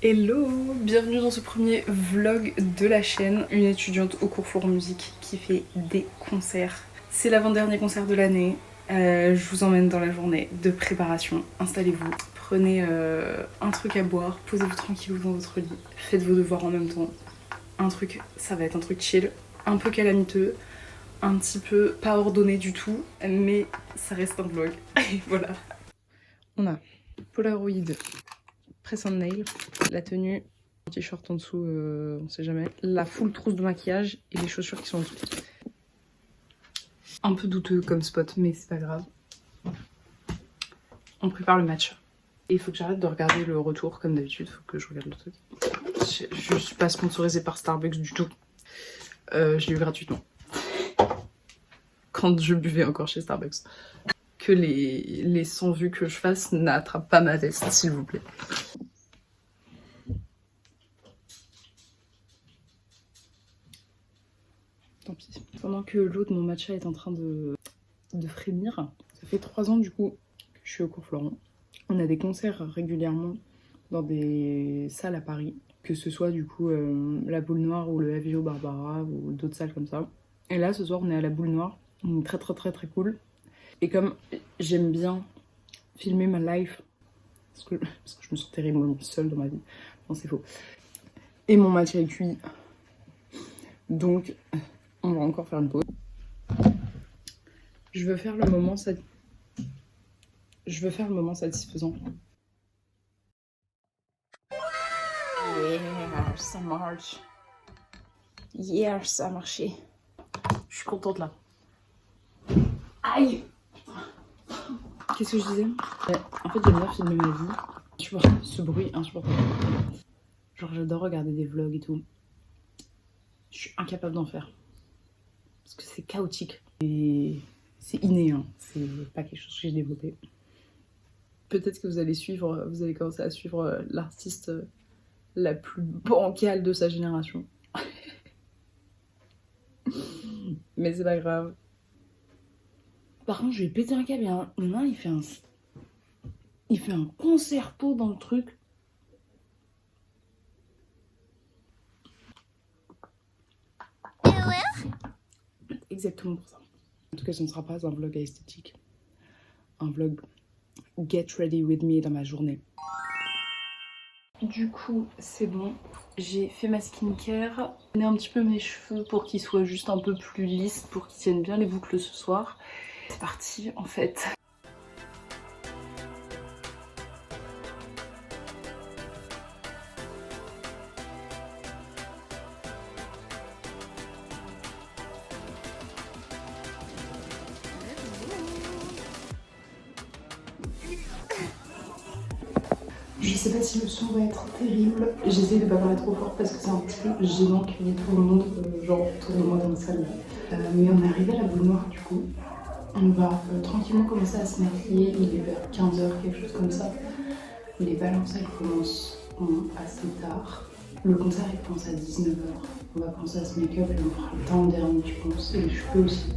Hello, bienvenue dans ce premier vlog de la chaîne. Une étudiante au Cours Musique qui fait des concerts. C'est l'avant-dernier concert de l'année. Je vous emmène dans la journée de préparation. Installez-vous, prenez un truc à boire, posez-vous tranquillou dans votre lit, faites vos devoirs en même temps. Ça va être un truc chill, un peu calamiteux, un petit peu pas ordonné du tout, mais ça reste un vlog. Et voilà. On a Polaroid, press on nail, la tenue, t-shirt en dessous, on sait jamais, la full trousse de maquillage et les chaussures qui sont en dessous. Un peu douteux comme spot, mais c'est pas grave. On prépare le match. Et il faut que j'arrête de regarder le retour comme d'habitude, faut que je regarde le truc. Je suis pas sponsorisée par Starbucks du tout. Je l'ai eu gratuitement. Quand je buvais encore chez Starbucks. Que les 100 vues que je fasse n'attrapent pas ma veste, s'il vous plaît. Tant pis. Pendant que l'eau de mon matcha est en train de frémir, ça fait 3 ans du coup que je suis au Cours Florent. On a des concerts régulièrement dans des salles à Paris, que ce soit du coup la Boule Noire ou le FGO Barbara ou d'autres salles comme ça. Et là ce soir on est à la Boule Noire, on est très cool. Et comme j'aime bien filmer ma life, parce que je me sens terriblement seule dans ma vie, non c'est faux, et mon matcha est cuit, donc on va encore faire une pause. Je veux faire le moment satisfaisant. Yeah, ça marche. Yeah, ça a marché. Je suis contente là. Aïe! Qu'est-ce que je disais? En fait, j'aime bien filmer ma vie. Tu vois, ce bruit insupportable. Genre, j'adore regarder des vlogs et tout. Je suis incapable d'en faire. Parce que c'est chaotique. Et c'est inné, hein. C'est pas quelque chose que j'ai développé. Peut-être que vous allez commencer à suivre l'artiste la plus bancale de sa génération. Mais c'est pas grave. Par contre, je vais péter un câble. Il y en a un, il fait un concerto dans le truc. Exactement pour ça. En tout cas, ce ne sera pas un vlog esthétique. Un vlog get ready with me dans ma journée. Du coup, c'est bon. J'ai fait ma skincare. J'ai un petit peu mes cheveux pour qu'ils soient juste un peu plus lisses, pour qu'ils tiennent bien les boucles ce soir. C'est parti en fait. Je sais pas si le son va être terrible. J'essaie de pas parler trop fort parce que c'est un petit peu gênant qu'il y ait tout le monde, genre autour de moi dans la salle. Mais on est arrivé à la Boule Noire du coup. On va tranquillement commencer à se maquiller. Il est vers 15h, quelque chose comme ça. Les balances elles commencent assez tard. Le concert il commence à 19h. On va commencer à se make-up et on fera le temps dernier, je pense. Et je peux aussi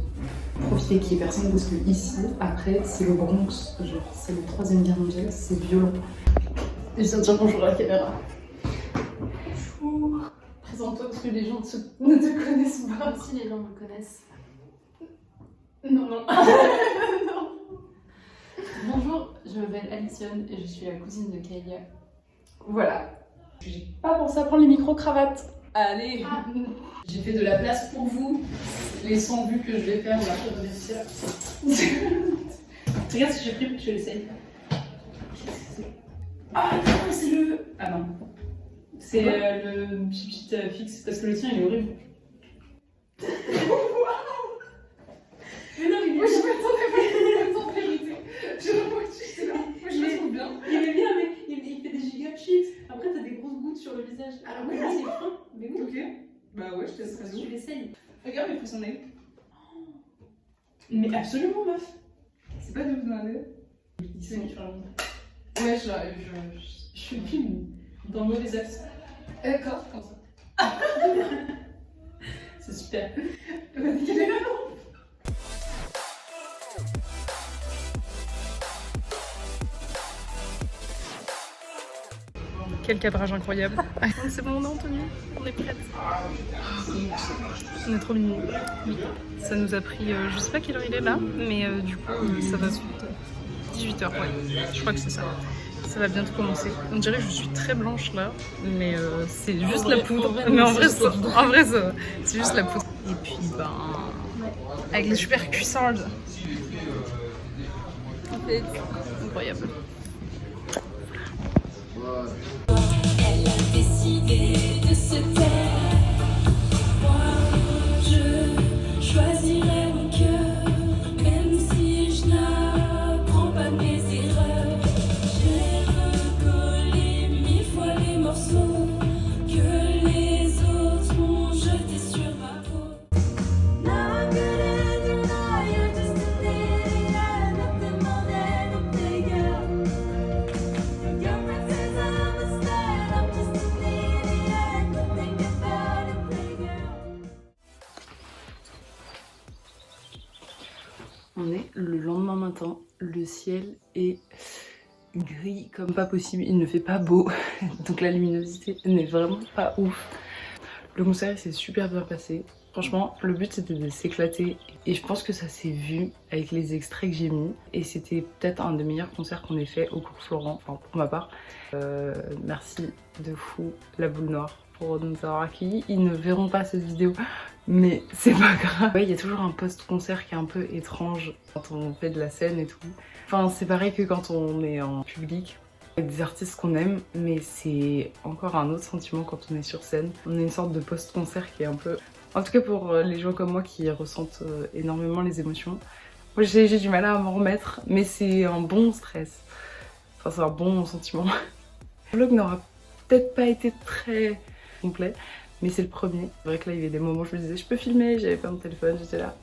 profiter qu'il n'y ait personne parce que ici, après, c'est le Bronx. Genre, c'est la 3e guerre mondiale, c'est violent. Et je viens de dire bonjour à la caméra. Bonjour. Présente-toi parce que les gens ne te connaissent pas. Si les gens me connaissent. Non. Non. Bonjour, je m'appelle Alison et je suis la cousine de Kaya. Voilà. J'ai pas pensé à prendre les micro-cravates. Allez. J'ai fait de la place pour vous. Les 100 vues que je vais faire, on va faire réussir. Regarde ce que j'ai pris pour que je l'essaye. Ah non, c'est le... Ah non. C'est le pipit fixe parce que le tien il est horrible. Mais non, mais Moi je m'attendais pas à la vérité. Je vois que tu sais là. moi je le trouve bien. Il est bien, mais il fait des giga cheats. Après, t'as des grosses gouttes sur le visage. Alors que là, c'est fin. Mais oui. Ok. Bah ouais, je te laisse Parce que tu l'essayes. Regarde, mais pris son nez. Mais absolument, meuf. C'est pas de vous demander. C'est sur la montre. Ouais, Je suis film dans le mauvais axe. D'accord. Comme ça. C'est super. Vas-y, quelle est la lampe? Quel cadrage incroyable. C'est bon, on est en tenue, on est prête. On est trop mignons. Oui. Ça nous a pris, je sais pas quelle heure il est là, mais du coup ça va 18h, ouais. Je crois que c'est ça. Ça va bientôt commencer. On dirait que je suis très blanche là, mais c'est juste la poudre. Mais en vrai, c'est juste la poudre. Et puis ben, avec les super cuissards. En fait, incroyable. Elle a décidé de se taire. Moi, je choisirai mon cœur, même si je n'apprends pas de mes erreurs. J'ai recollé 1000 fois les morceaux que les autres ont jetés sur ma peau. Now I'm good as you know, you're just a lady, I'm nothing more than a playgirl. Your friend says I'm a star, I'm just a lady, I'm nothing about a playgirl. On est le lendemain matin, le ciel est gris comme pas possible, il ne fait pas beau, donc la luminosité n'est vraiment pas ouf. Le concert s'est super bien passé. Franchement, le but c'était de s'éclater et je pense que ça s'est vu avec les extraits que j'ai mis et c'était peut-être un des meilleurs concerts qu'on ait fait au cours Florent, enfin pour ma part. Merci de fou la boule noire pour nous avoir accueillis. Ils ne verront pas cette vidéo, mais c'est pas grave. Ouais, il y a toujours un post-concert qui est un peu étrange quand on fait de la scène et tout. Enfin, c'est pareil que quand on est en public. Avec des artistes qu'on aime, mais c'est encore un autre sentiment quand on est sur scène. On a une sorte de post-concert qui est un peu... En tout cas pour les gens comme moi qui ressentent énormément les émotions. Moi j'ai du mal à m'en remettre, mais c'est un bon stress. Enfin c'est un bon sentiment. Le vlog n'aura peut-être pas été très complet, mais c'est le premier. C'est vrai que là il y avait des moments où je me disais je peux filmer, j'avais pas mon téléphone, j'étais là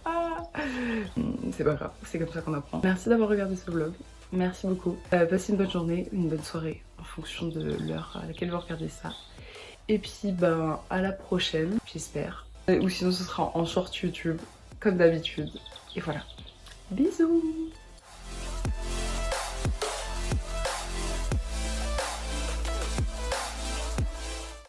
c'est pas grave, c'est comme ça qu'on apprend. Merci d'avoir regardé ce vlog. Merci beaucoup. Passez une bonne journée, une bonne soirée en fonction de l'heure à laquelle vous regardez ça. Et puis ben à la prochaine, j'espère. Ou sinon ce sera en short YouTube, comme d'habitude. Et voilà. Bisous!